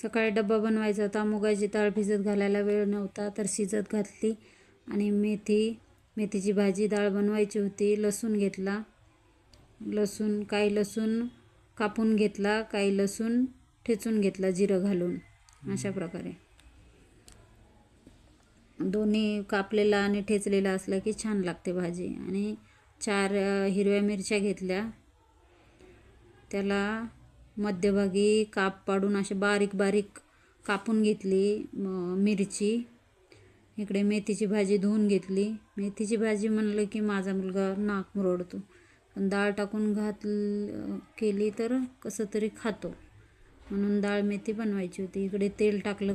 सकाळी डब्बा बनवायचा होता, मुगाची डाळ भिजत घालायला वेळ नव्हता तर शिजत घातली. आणि मेथीची भाजी डाळ बनवायची होती. लसूण घेतला, काही लसूण कापून घेतला, काही लसूण ठेचून घेतला जिरं घालून. अशा प्रकारे दोन्ही कापलेला आणि ठेचलेला असला की छान लागते भाजी. आणि 4 हिरव्या मिरच्या घेतल्या, त्याला मध्यभागी काप पाडून असे बारीक बारीक कापून घेतली मिरची. इकडे मेथीची भाजी धुवून घेतली. मेथीची भाजी म्हणलं की माझा मुलगा नाक मुरडतो, पण डाळ टाकून केली तर कसं तरी खातो, म्हणून डाळ मेथी बनवायची होती. इकडे तेल टाकलं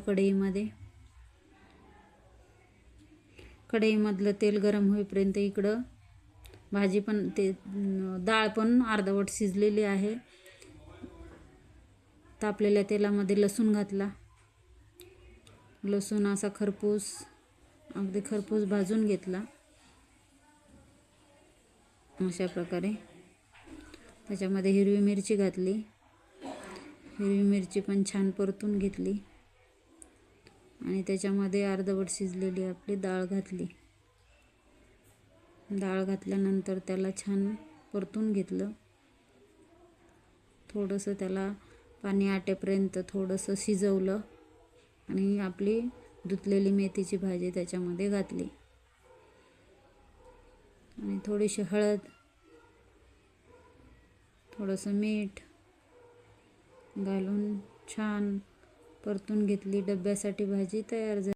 कढईमधलं तेल गरम होईपर्यंत इकडं भाजी पण डाळ पण अर्धवट शिजलेली आहे. तापलेल्या तेलामध्ये लसूण घातला. लसूण असा अगदी खरपूस भाजून घेतला. अशा प्रकारे त्याच्यामध्ये हिरवी मिरची घातली. हिरवी मिरची पण छान परतून घेतली आणि त्याच्यामध्ये अर्धवट शिजलेली आपली डाळ घातली. डाळ घातल्यानंतर त्याला छान परतून घेतलं. थोडंसं त्याला पाणी आटेपर्यंत थोडंसं शिजवलं आणि आपली धुतलेली मेथीची भाजी त्याच्यामध्ये घातली आणि थोडीशी हळद, थोडंसं मीठ घालून छान परतून घेतली. डब्यासाठी भाजी तयार झाली.